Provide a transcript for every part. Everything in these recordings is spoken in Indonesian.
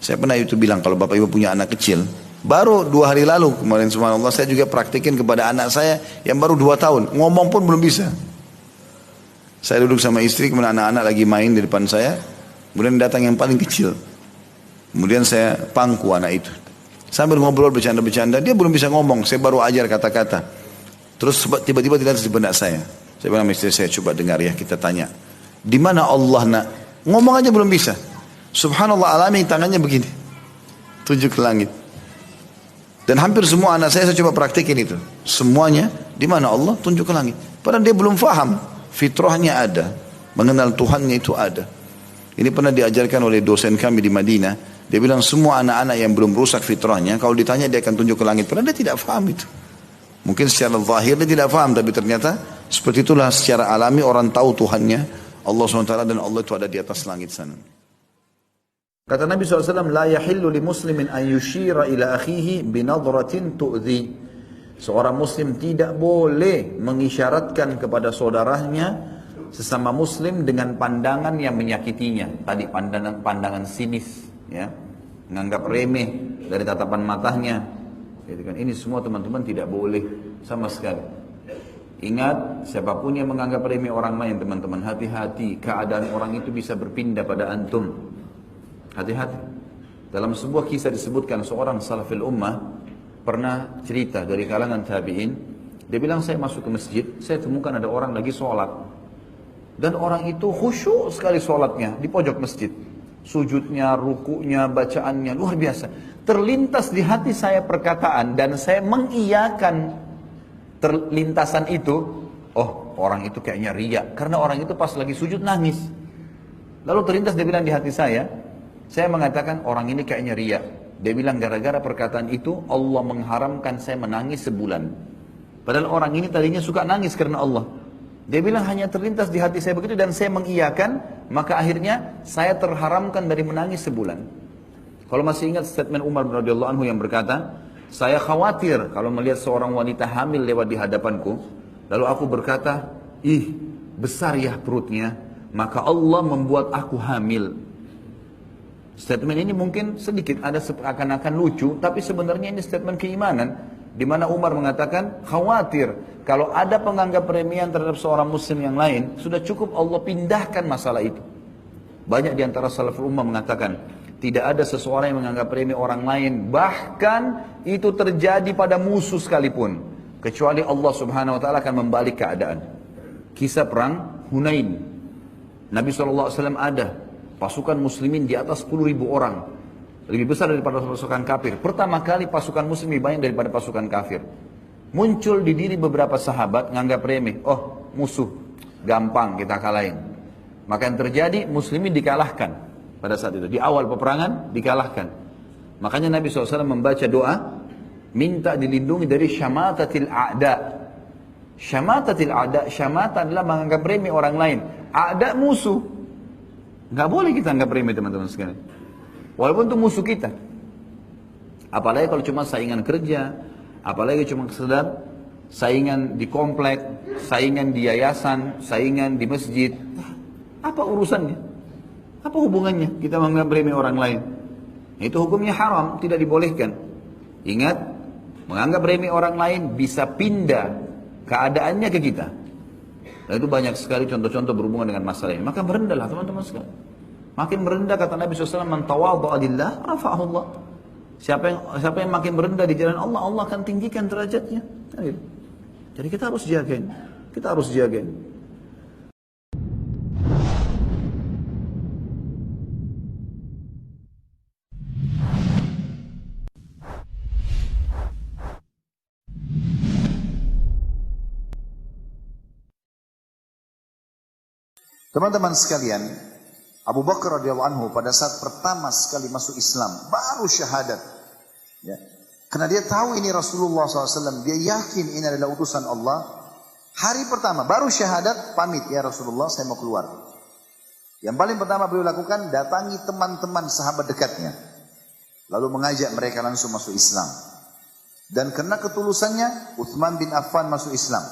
Saya pernah itu bilang kalau bapak ibu punya anak kecil, baru 2 hari lalu kemarin subhanallah saya juga praktikin kepada anak saya yang baru 2 tahun, ngomong pun belum bisa. Saya duduk sama istri, kemudian anak-anak lagi main di depan saya, kemudian datang yang paling kecil. Kemudian saya pangku anak itu. Sambil ngobrol bercanda-bercanda, dia belum bisa ngomong, saya baru ajar kata-kata. Terus tiba-tiba tidak di benak saya. Saya bilang istri saya, coba dengar ya, kita tanya. Di mana Allah nak? Ngomong aja belum bisa. Subhanallah alami tangannya begini. Tunjuk ke langit. Dan hampir semua anak saya coba praktikin itu. Semuanya, di mana Allah? Tunjuk ke langit. Padahal dia belum faham. Fitrahnya ada. Mengenal Tuhannya itu ada. Ini pernah diajarkan oleh dosen kami di Madinah. Dia bilang semua anak-anak yang belum rusak fitrahnya, kalau ditanya dia akan tunjuk ke langit. Padahal dia tidak faham itu. Mungkin secara zahir dia tidak faham, tapi ternyata seperti itulah secara alami orang tahu Tuhannya, Allah SWT, dan Allah itu ada di atas langit sana. Kata Nabi SAW, la yahillu li muslimin an yushira ila akhihi binadratin tu'zi. Seorang muslim tidak boleh mengisyaratkan kepada saudaranya sesama muslim dengan pandangan yang menyakitinya. Tadi pandangan sinis, ya, menganggap remeh dari tatapan matanya. Gitu kan. Ini semua teman-teman tidak boleh sama sekali. Ingat, siapapun yang menganggap remeh orang lain, teman-teman, hati-hati. Keadaan orang itu bisa berpindah pada antum. Hati-hati. Dalam sebuah kisah disebutkan seorang salafil ummah pernah cerita dari kalangan tabi'in. Dia bilang, saya masuk ke masjid, saya temukan ada orang lagi sholat. Dan orang itu khusyuk sekali sholatnya di pojok masjid. Sujudnya, rukunya, bacaannya luar biasa. Terlintas di hati saya perkataan dan saya mengiyakan terlintasan itu. Oh, orang itu kayaknya riya. Karena orang itu pas lagi sujud nangis. Lalu terlintas dia bilang di hati saya mengatakan orang ini kayaknya riya. Dia bilang gara-gara perkataan itu Allah mengharamkan saya menangis sebulan. Padahal orang ini tadinya suka nangis karena Allah. Dia bilang hanya terlintas di hati saya begitu dan saya mengiyakan, maka akhirnya saya terharamkan dari menangis sebulan. Kalau masih ingat statement Umar radhiyallahu anhu yang berkata, saya khawatir kalau melihat seorang wanita hamil lewat di hadapanku, lalu aku berkata, ih besar ya perutnya, maka Allah membuat aku hamil. Statement ini mungkin sedikit ada seakan-akan lucu, tapi sebenarnya ini statement keimanan, di mana Umar mengatakan khawatir kalau ada penganggap remeh terhadap seorang muslim yang lain, sudah cukup Allah pindahkan masalah itu. Banyak di antara salaful ummah mengatakan tidak ada seseorang yang menganggap remeh orang lain, bahkan itu terjadi pada musuh sekalipun, kecuali Allah Subhanahu wa taala akan membalik keadaan. Kisah perang Hunain. Nabi SAW ada pasukan muslimin di atas 10.000 orang, lebih besar daripada pasukan kafir. Pertama kali pasukan muslim lebih banyak daripada pasukan kafir. Muncul di diri beberapa sahabat nganggap remeh, oh musuh, gampang kita kalahin. Maka yang terjadi muslimin dikalahkan pada saat itu. Di awal peperangan dikalahkan. Makanya Nabi SAW membaca doa, minta dilindungi dari syamatatil a'da. Syamatatil a'da, syamata adalah menganggap remeh orang lain. A'da musuh. Nggak boleh kita anggap remeh teman-teman sekalian. Walaupun itu musuh kita. Apalagi kalau cuma saingan kerja, apalagi cuma sekedar saingan di komplek, saingan di yayasan, saingan di masjid. Apa urusannya? Apa hubungannya kita menganggap remeh orang lain? Itu hukumnya haram, tidak dibolehkan. Ingat, menganggap remeh orang lain bisa pindah keadaannya ke kita. Dan itu banyak sekali contoh-contoh berhubungan dengan masalah ini. Maka merendahlah teman-teman sekalian. Makin merendah kata Nabi SAW, man tawadha'a lillah rafa'ahu Allah. Siapa yang makin merendah di jalan Allah, Allah akan tinggikan derajatnya. Jadi kita harus jagain. Kita harus jagain. Teman-teman sekalian, Abu Bakar radhiyallahu anhu pada saat pertama sekali masuk Islam, baru syahadat. Ya. Karena dia tahu ini Rasulullah SAW, dia yakin ini adalah utusan Allah. Hari pertama, baru syahadat, pamit, ya Rasulullah saya mau keluar. Yang paling pertama beliau lakukan, datangi teman-teman sahabat dekatnya. Lalu mengajak mereka langsung masuk Islam. Dan karena ketulusannya, Uthman bin Affan masuk Islam.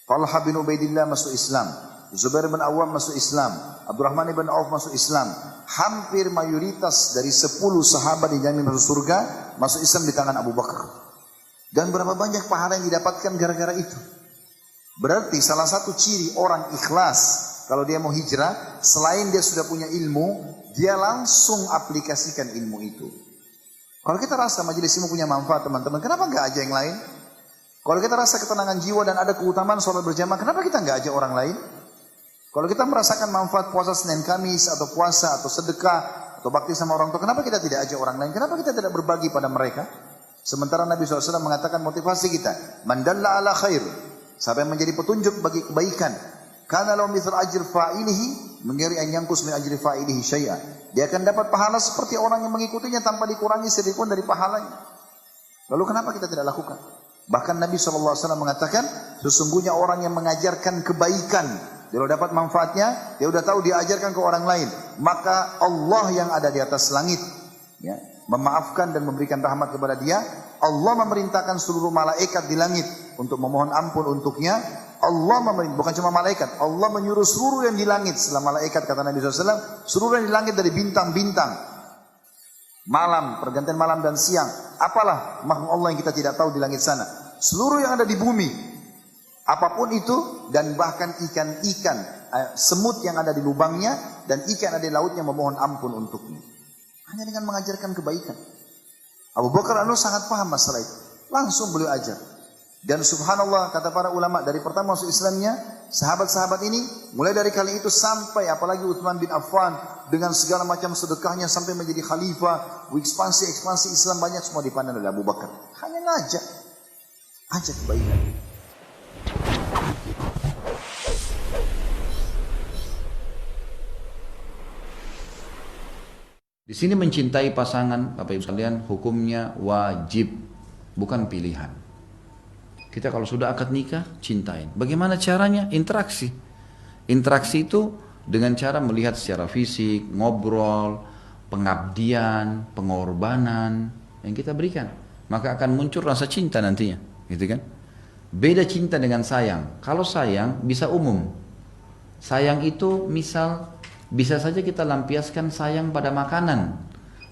Talha bin Ubaidillah masuk Islam. Zubair bin Awam masuk Islam, Abdurrahman bin Auf masuk Islam, hampir mayoritas dari 10 sahabat yang dijamin masuk surga, masuk Islam di tangan Abu Bakar. Dan berapa banyak pahala yang didapatkan gara-gara itu. Berarti salah satu ciri orang ikhlas, kalau dia mau hijrah, selain dia sudah punya ilmu, dia langsung aplikasikan ilmu itu. Kalau kita rasa majelis ilmu punya manfaat teman-teman, kenapa nggak ajak yang lain? Kalau kita rasa ketenangan jiwa dan ada keutamaan sholat berjamaah, kenapa kita nggak ajak orang lain? Kalau kita merasakan manfaat puasa Senin Kamis atau puasa atau sedekah atau bakti sama orang tua, kenapa kita tidak ajak orang lain? Kenapa kita tidak berbagi pada mereka? Sementara Nabi SAW mengatakan motivasi kita, man dalla ala khair, siapa yang menjadi petunjuk bagi kebaikan, kana lahu mithlu ajri fa'ilihi min ghairi an yanqus min ajri fa'ilihi syai'a. Dia akan dapat pahala seperti orang yang mengikutinya tanpa dikurangi sedikit pun dari pahalanya. Lalu kenapa kita tidak lakukan? Bahkan Nabi SAW mengatakan, sesungguhnya orang yang mengajarkan kebaikan, dia udah dapat manfaatnya, dia udah tahu dia ajarkan ke orang lain, maka Allah yang ada di atas langit, ya, memaafkan dan memberikan rahmat kepada dia. Allah memerintahkan seluruh malaikat di langit untuk memohon ampun untuknya. Allah memerintah, bukan cuma malaikat, Allah menyuruh seluruh yang di langit. Setelah malaikat, kata Nabi SAW, seluruh yang di langit dari bintang-bintang, malam, pergantian malam dan siang, apalah makhluk Allah yang kita tidak tahu di langit sana, seluruh yang ada di bumi, apapun itu, dan bahkan ikan-ikan, semut yang ada di lubangnya, dan ikan ada di lautnya memohon ampun untuknya. Hanya dengan mengajarkan kebaikan. Abu Bakar sangat paham masalah itu. Langsung beliau ajar. Dan subhanallah, kata para ulama, dari pertama masuk Islamnya, sahabat-sahabat ini, mulai dari kali itu sampai, apalagi Utsman bin Affan, dengan segala macam sedekahnya sampai menjadi khalifah, ekspansi Islam banyak semua dipandang oleh Abu Bakar. Hanya ngajak. Ajak kebaikan. Di sini mencintai pasangan, Bapak Ibu sekalian, hukumnya wajib, bukan pilihan. Kita kalau sudah akad nikah, cintain. Bagaimana caranya? Interaksi. Interaksi itu dengan cara melihat secara fisik, ngobrol, pengabdian, pengorbanan yang kita berikan. Maka akan muncul rasa cinta nantinya, gitu kan? Beda cinta dengan sayang. Kalau sayang bisa umum. Sayang itu misal bisa saja kita lampiaskan sayang pada makanan.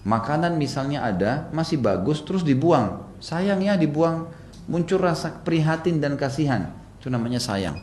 Makanan misalnya ada, masih bagus, terus dibuang. Sayangnya dibuang, muncul rasa prihatin dan kasihan. Itu namanya sayang.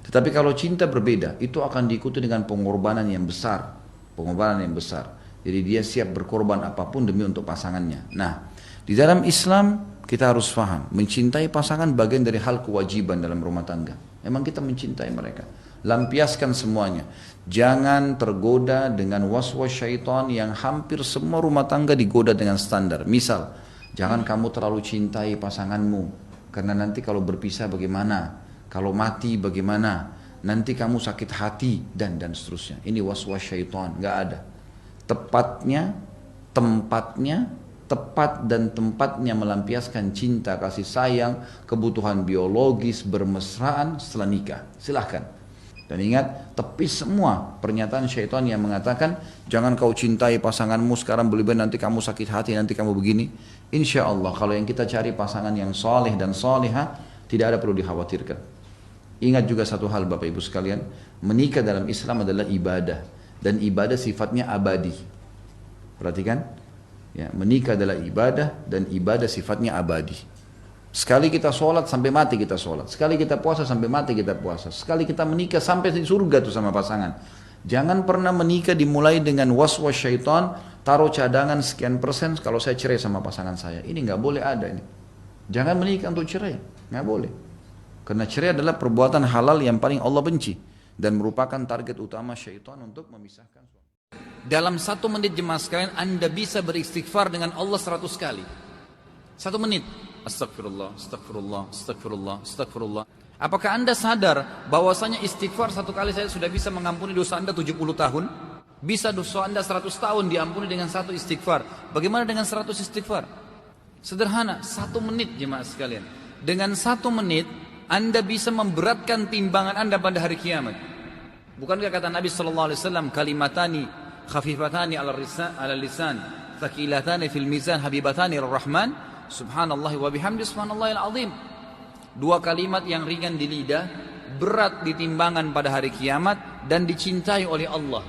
Tetapi kalau cinta berbeda, itu akan diikuti dengan pengorbanan yang besar. Pengorbanan yang besar. Jadi dia siap berkorban apapun demi untuk pasangannya. Nah, di dalam Islam kita harus paham, mencintai pasangan bagian dari hal kewajiban dalam rumah tangga. Memang kita mencintai mereka. Lampiaskan semuanya. Jangan tergoda dengan waswas syaitan yang hampir semua rumah tangga digoda dengan standar. Misal, jangan kamu terlalu cintai pasanganmu, karena nanti kalau berpisah bagaimana? Kalau mati bagaimana? Nanti kamu sakit hati dan seterusnya. Ini waswas syaitan, nggak ada. Tempatnya, tepat dan tempatnya melampiaskan cinta, kasih sayang, kebutuhan biologis, bermesraan setelah nikah. Silahkan. Dan ingat, tepis semua pernyataan syaitan yang mengatakan, jangan kau cintai pasanganmu sekarang berlebihan, nanti kamu sakit hati, nanti kamu begini. Insya Allah, kalau yang kita cari pasangan yang soleh dan soleha, tidak ada perlu dikhawatirkan. Ingat juga satu hal Bapak Ibu sekalian, menikah dalam Islam adalah ibadah. Dan ibadah sifatnya abadi. Perhatikan, ya, menikah adalah ibadah dan ibadah sifatnya abadi. Sekali kita sholat sampai mati kita sholat. Sekali kita puasa sampai mati kita puasa. Sekali kita menikah sampai di surga tuh sama pasangan. Jangan pernah menikah dimulai dengan waswas syaitan, taruh cadangan sekian persen kalau saya cerai sama pasangan saya. Ini nggak boleh ada ini. Jangan menikah untuk cerai, nggak boleh. Karena cerai adalah perbuatan halal yang paling Allah benci dan merupakan target utama syaitan untuk memisahkan suami. Dalam 1 menit jemaah sekalian, Anda bisa beristighfar dengan Allah 100 kali. 1 menit. Astagfirullah, astagfirullah, astagfirullah, astagfirullah. Apakah Anda sadar bahwasanya istighfar 1 kali saya sudah bisa mengampuni dosa Anda 70 tahun? Bisa dosa Anda 100 tahun diampuni dengan 1 istighfar. Bagaimana dengan 100 istighfar? Sederhana, 1 menit jemaah sekalian. Dengan 1 menit Anda bisa memberatkan timbangan Anda pada hari kiamat. Bukankah kata Nabi SAW, kalimatani khafifatani ala lisan, thaqilatani fil mizan, habibatani ar-Rahman. Subhanallah wa bihamdi subhanallahil azim. 2 kalimat yang ringan di lidah, berat di timbangan pada hari kiamat dan dicintai oleh Allah.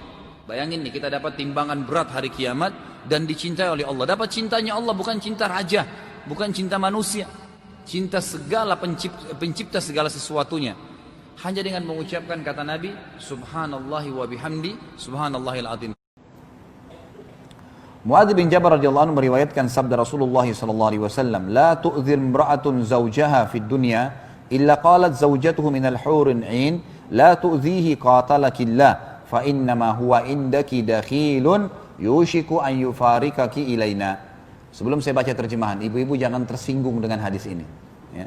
Bayangin nih, kita dapat timbangan berat hari kiamat dan dicintai oleh Allah. Dapat cintanya Allah, bukan cinta raja, bukan cinta manusia. Cinta segala pencipta segala sesuatunya. Hanya dengan mengucapkan kata Nabi, Subhanallahi wa bihamdi, Subhanallahil azim. Muadz bin Jabal radhiyallahu anhu meriwayatkan sabda Rasulullah sallallahu alaihi wasallam, "La tu'dhir imra'atun zawjaha fid dunya illa qalat zawjatuhu minal hurin 'ain, la tu'dhihi qatalakillah, fa innama huwa indaki dakhilun yushiku an yufarikaki ilaina." Sebelum saya baca terjemahan, ibu-ibu jangan tersinggung dengan hadis ini. Ya.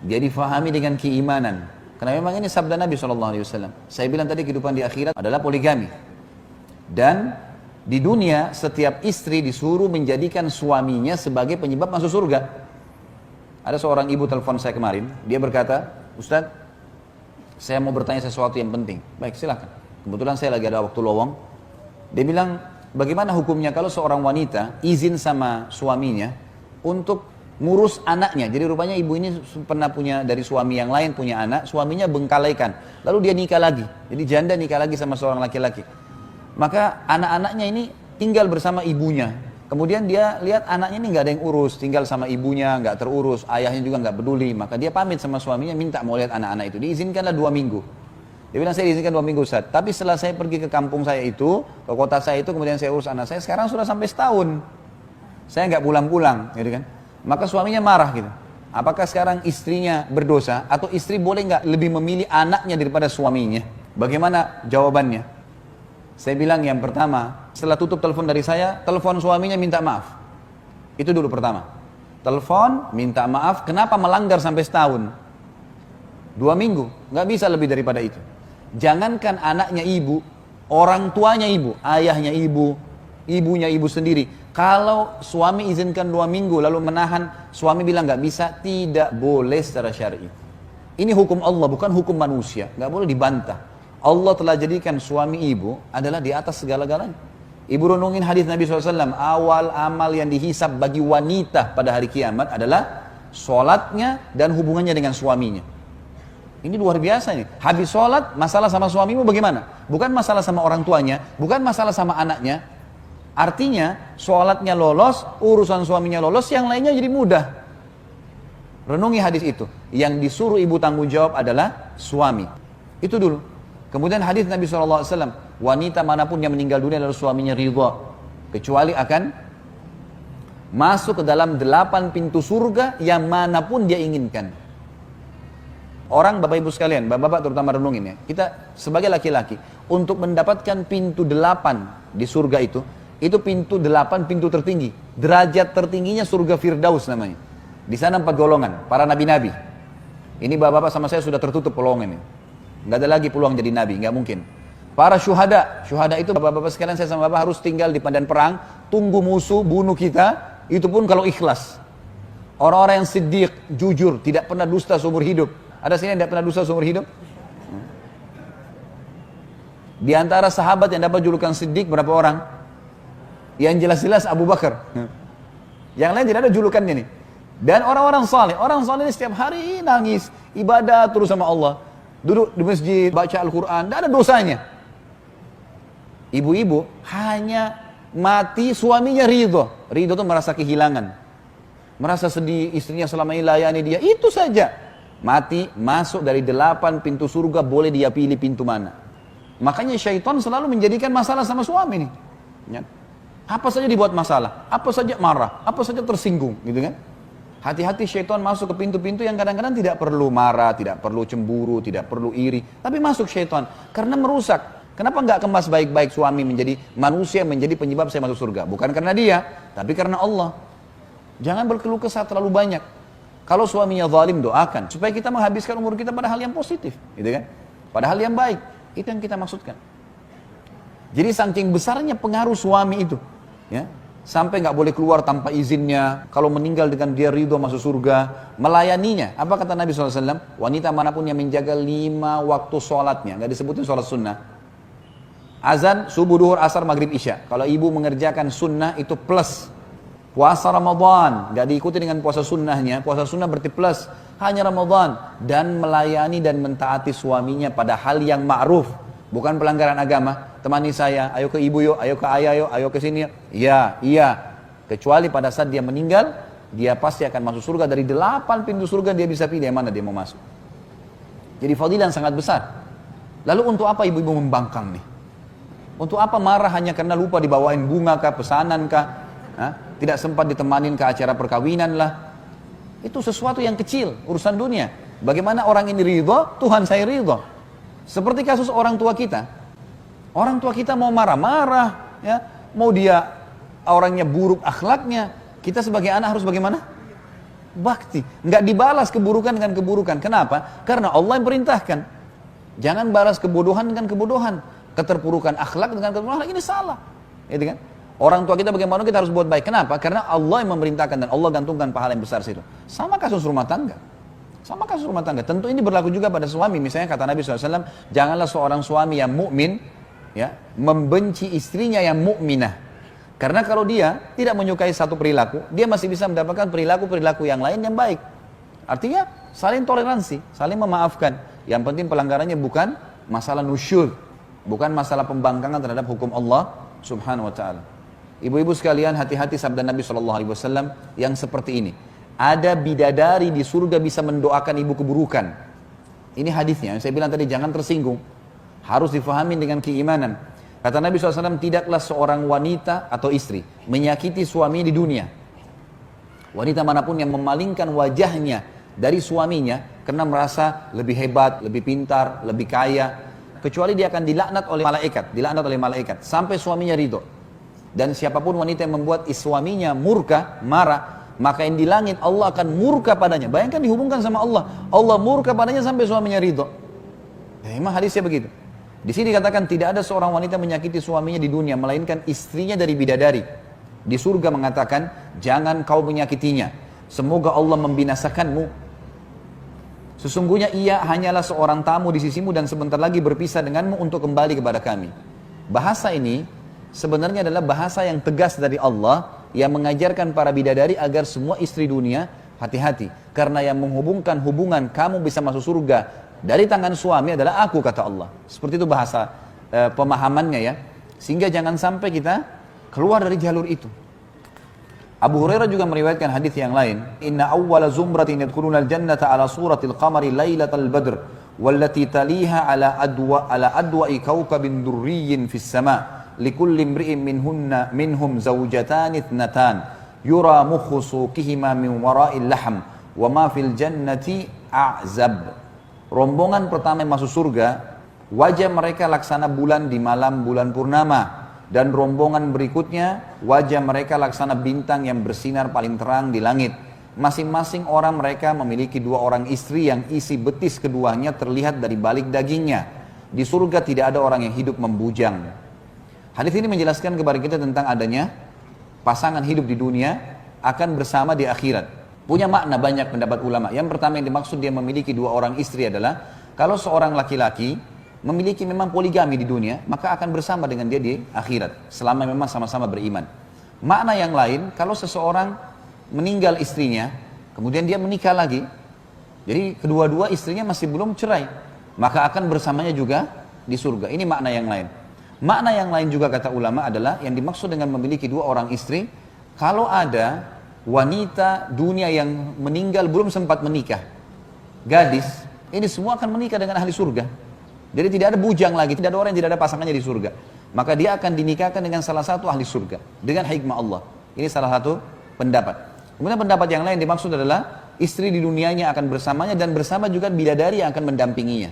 Jadi fahami dengan keimanan. Karena memang ini sabda Nabi SAW. Saya bilang tadi kehidupan di akhirat adalah poligami. Dan di dunia setiap istri disuruh menjadikan suaminya sebagai penyebab masuk surga. Ada seorang ibu telepon saya kemarin. Dia berkata, "Ustaz, saya mau bertanya sesuatu yang penting." Baik, silakan. Kebetulan saya lagi ada waktu lowong. Dia bilang, bagaimana hukumnya kalau seorang wanita izin sama suaminya untuk ngurus anaknya. Jadi rupanya ibu ini pernah punya dari suami yang lain, punya anak, suaminya bengkalaikan. Lalu dia nikah lagi. Jadi janda nikah lagi sama seorang laki-laki. Maka anak-anaknya ini tinggal bersama ibunya. Kemudian dia lihat anaknya ini nggak ada yang urus, tinggal sama ibunya, nggak terurus, ayahnya juga nggak peduli. Maka dia pamit sama suaminya, minta mau lihat anak-anak itu. Diizinkanlah 2 minggu. Dia bilang, saya diizinkan 2 minggu Ustaz. Tapi setelah saya pergi ke kampung saya itu, ke kota saya itu, kemudian saya urus anak saya, sekarang sudah sampai setahun. Saya nggak pulang-pulang, gitu kan. Maka suaminya marah gitu. Apakah sekarang istrinya berdosa, atau istri boleh nggak lebih memilih anaknya daripada suaminya? Bagaimana jawabannya? Saya bilang yang pertama, setelah tutup telepon dari saya, telepon suaminya minta maaf. Itu dulu pertama. Telepon, minta maaf, kenapa melanggar sampai setahun? 2 minggu, nggak bisa lebih daripada itu. Jangankan anaknya ibu, orang tuanya ibu, ayahnya ibu, ibunya ibu sendiri. Kalau suami izinkan 2 minggu lalu menahan, suami bilang nggak bisa, tidak boleh secara syar'i. Ini hukum Allah, bukan hukum manusia, nggak boleh dibantah. Allah telah jadikan suami ibu adalah di atas segala-galanya. Ibu renungin hadis Nabi SAW, awal amal yang dihisab bagi wanita pada hari kiamat adalah sholatnya dan hubungannya dengan suaminya. Ini luar biasa nih. Habis sholat, masalah sama suamimu bagaimana? Bukan masalah sama orang tuanya, bukan masalah sama anaknya. Artinya, sholatnya lolos, urusan suaminya lolos, yang lainnya jadi mudah. Renungi hadis itu. Yang disuruh ibu tanggung jawab adalah suami. Itu dulu. Kemudian hadis Nabi SAW, wanita manapun yang meninggal dunia lalu suaminya ridha, kecuali akan masuk ke dalam 8 pintu surga yang manapun dia inginkan. Orang Bapak Ibu sekalian, Bapak-Bapak terutama renungin ya. Kita sebagai laki-laki, untuk mendapatkan pintu 8 di surga itu pintu 8 pintu tertinggi. Derajat tertingginya surga Firdaus namanya. Di sana 4 golongan, para nabi-nabi. Ini Bapak-Bapak sama saya sudah tertutup peluang ini. Nggak ada lagi peluang jadi nabi, nggak mungkin. Para syuhada itu Bapak-Bapak sekalian, saya sama Bapak harus tinggal di medan perang, tunggu musuh bunuh kita, itu pun kalau ikhlas. Orang-orang yang siddiq, jujur, tidak pernah dusta seumur hidup. Ada sini yang tidak pernah dusta seumur hidup? Di antara sahabat yang dapat julukan Siddiq berapa orang? Yang jelas-jelas Abu Bakar. Yang lain tidak ada julukannya nih. Dan orang-orang saleh ini setiap hari nangis, ibadah terus sama Allah. Duduk di masjid, baca Al-Quran, tidak ada dosanya. Ibu-ibu hanya mati suaminya ridho. Ridho itu merasa kehilangan. Merasa sedih, istrinya selama ini layani dia, itu saja. Mati, masuk dari 8 pintu surga, boleh dia pilih pintu mana. Makanya syaitan selalu menjadikan masalah sama suami nih. Ya. Apa saja dibuat masalah, apa saja marah, apa saja tersinggung, gitu kan. Hati-hati syaitan masuk ke pintu-pintu yang kadang-kadang tidak perlu marah, tidak perlu cemburu, tidak perlu iri. Tapi masuk syaitan, karena merusak. Kenapa nggak kemas baik-baik suami menjadi manusia, menjadi penyebab saya masuk surga? Bukan karena dia, tapi karena Allah. Jangan berkeluh kesah terlalu banyak. Kalau suaminya zalim, doakan supaya kita menghabiskan umur kita pada hal yang positif, gitu kan? Pada hal yang baik. Itu yang kita maksudkan. Jadi saking besarnya pengaruh suami itu, ya, sampai nggak boleh keluar tanpa izinnya. Kalau meninggal dengan dia ridho masuk surga, melayaninya. Apa kata Nabi SAW? Wanita manapun yang menjaga 5 waktu sholatnya, nggak disebutin sholat sunnah. Azan, subuh, duhur, asar, maghrib, isya. Kalau ibu mengerjakan sunnah itu plus. Puasa Ramadan, gak diikuti dengan puasa sunnahnya. Puasa sunnah berarti plus, hanya Ramadan. Dan melayani dan mentaati suaminya pada hal yang ma'ruf, bukan pelanggaran agama. temani saya, ayo ke ibu yuk, ayo ke ayah yuk, ayo ke sini yuk. Iya, iya. Kecuali pada saat dia meninggal, dia pasti akan masuk surga. Dari 8 pintu surga dia bisa pilih yang mana dia mau masuk. Jadi fadilah yang sangat besar. Lalu untuk apa ibu-ibu membangkang nih? Untuk apa marah hanya karena lupa dibawain bunga kah, pesanan kah? Tidak sempat ditemanin ke acara perkawinan lah. Itu sesuatu yang kecil, urusan dunia. Bagaimana orang ini ridho, Tuhan saya ridho. Seperti kasus orang tua kita. Orang tua kita mau marah-marah, ya, mau dia orangnya buruk akhlaknya, kita sebagai anak harus bagaimana? Bakti. Nggak dibalas keburukan dengan keburukan. Kenapa? Karena Allah yang perintahkan. Jangan balas kebodohan dengan kebodohan. Keterpurukan akhlak dengan keterpurukan akhlak, ini salah. Gitu kan? Orang tua kita bagaimana kita harus buat baik. Kenapa? Karena Allah yang memerintahkan dan Allah gantungkan pahala yang besar situ. Sama kasus rumah tangga. Sama kasus rumah tangga. Tentu ini berlaku juga pada suami. Misalnya kata Nabi SAW, janganlah seorang suami yang mukmin, ya, membenci istrinya yang mukminah. Karena kalau dia tidak menyukai satu perilaku, dia masih bisa mendapatkan perilaku-perilaku yang lain yang baik. Artinya saling toleransi, saling memaafkan. Yang penting pelanggarannya bukan masalah nusyud, bukan masalah pembangkangan terhadap hukum Allah Subhanahu wa taala. Ibu-ibu sekalian, hati-hati sabda Nabi SAW yang seperti ini. Ada bidadari di surga bisa mendoakan ibu keburukan. Ini hadisnya, yang saya bilang tadi jangan tersinggung. Harus difahami dengan keimanan. Kata Nabi SAW, tidaklah seorang wanita atau istri menyakiti suami di dunia. Wanita manapun yang memalingkan wajahnya dari suaminya karena merasa lebih hebat, lebih pintar, lebih kaya, kecuali dia akan dilaknat oleh malaikat, sampai suaminya ridho. Dan siapapun wanita yang membuat suaminya murka, marah, maka yang di langit Allah akan murka padanya. Bayangkan dihubungkan sama Allah. Allah murka padanya sampai suaminya ridho. Ya, memang hadisnya begitu. Di sini dikatakan tidak ada seorang wanita menyakiti suaminya di dunia melainkan istrinya dari bidadari. Di surga mengatakan, jangan kau menyakitinya. Semoga Allah membinasakanmu. Sesungguhnya ia hanyalah seorang tamu di sisimu dan sebentar lagi berpisah denganmu untuk kembali kepada kami. Bahasa ini sebenarnya adalah bahasa yang tegas dari Allah yang mengajarkan para bidadari agar semua istri dunia hati-hati. Karena yang menghubungkan hubungan kamu bisa masuk surga dari tangan suami adalah aku, kata Allah. Seperti itu bahasa pemahamannya ya. Sehingga jangan sampai kita keluar dari jalur itu. Abu Hurairah juga meriwayatkan hadis yang lain. Inna awwala zumratin yadkhuluna al-jannata ala suratil qamari lailatal badr wallati taliha ala adwa'i kawkabin durriyyin fis sama'. Likulli imri'in minhum zawjatan ithnatan yura mukhu suqihima min wara'il lahm wa ma fil jannati a'zab. Rombongan pertama yang masuk surga, wajah mereka laksana bulan di malam bulan purnama, dan rombongan berikutnya wajah mereka laksana bintang yang bersinar paling terang di langit. Masing-masing orang mereka memiliki 2 orang istri yang isi betis keduanya terlihat dari balik dagingnya. Di surga tidak ada orang yang hidup membujang. Hadis ini menjelaskan kepada kita tentang adanya pasangan hidup di dunia akan bersama di akhirat. Punya makna banyak pendapat ulama. Yang pertama yang dimaksud dia memiliki 2 orang istri adalah kalau seorang laki-laki memiliki memang poligami di dunia, maka akan bersama dengan dia di akhirat selama memang sama-sama beriman. Makna yang lain, kalau seseorang meninggal istrinya, kemudian dia menikah lagi, jadi kedua-dua istrinya masih belum cerai, maka akan bersamanya juga di surga. Ini makna yang lain. Makna yang lain juga kata ulama adalah yang dimaksud dengan memiliki 2 orang istri, kalau ada wanita dunia yang meninggal belum sempat menikah, gadis, ini semua akan menikah dengan ahli surga. Jadi tidak ada bujang lagi, tidak ada orang yang tidak ada pasangannya di surga. Maka dia akan dinikahkan dengan salah satu ahli surga dengan hikmah Allah. Ini salah satu pendapat. Kemudian pendapat yang lain dimaksud adalah istri di dunianya akan bersamanya dan bersama juga bidadari yang akan mendampinginya.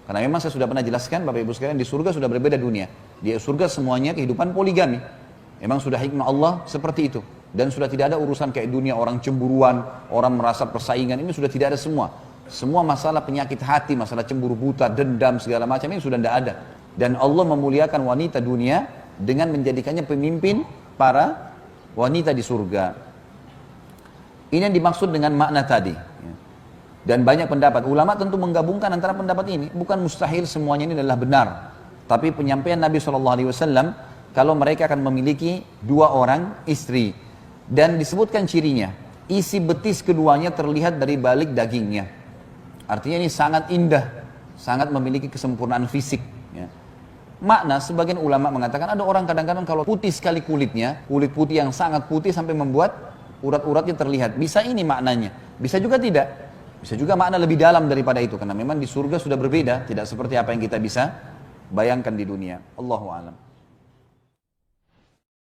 Karena memang saya sudah pernah jelaskan Bapak Ibu sekalian, di surga sudah berbeda dunia. Di surga semuanya kehidupan poligami. Memang sudah hikmah Allah seperti itu. Dan sudah tidak ada urusan kayak dunia orang cemburuan, orang merasa persaingan, ini sudah tidak ada semua. Semua masalah penyakit hati, masalah cemburu buta, dendam, segala macam ini sudah tidak ada. Dan Allah memuliakan wanita dunia dengan menjadikannya pemimpin para wanita di surga. Ini yang dimaksud dengan makna tadi. Dan banyak pendapat, ulama tentu menggabungkan antara pendapat ini. Bukan mustahil semuanya ini adalah benar. Tapi penyampaian Nabi SAW, kalau mereka akan memiliki 2 orang istri. Dan disebutkan cirinya, isi betis keduanya terlihat dari balik dagingnya. Artinya ini sangat indah, sangat memiliki kesempurnaan fisik. Ya. makna sebagian ulama mengatakan ada orang kadang-kadang kalau putih sekali kulitnya, kulit putih yang sangat putih sampai membuat urat-uratnya terlihat. Bisa ini maknanya, bisa juga tidak. Bisa juga makna lebih dalam daripada itu karena memang di surga sudah berbeda, tidak seperti apa yang kita bisa bayangkan di dunia. Allahu a'lam.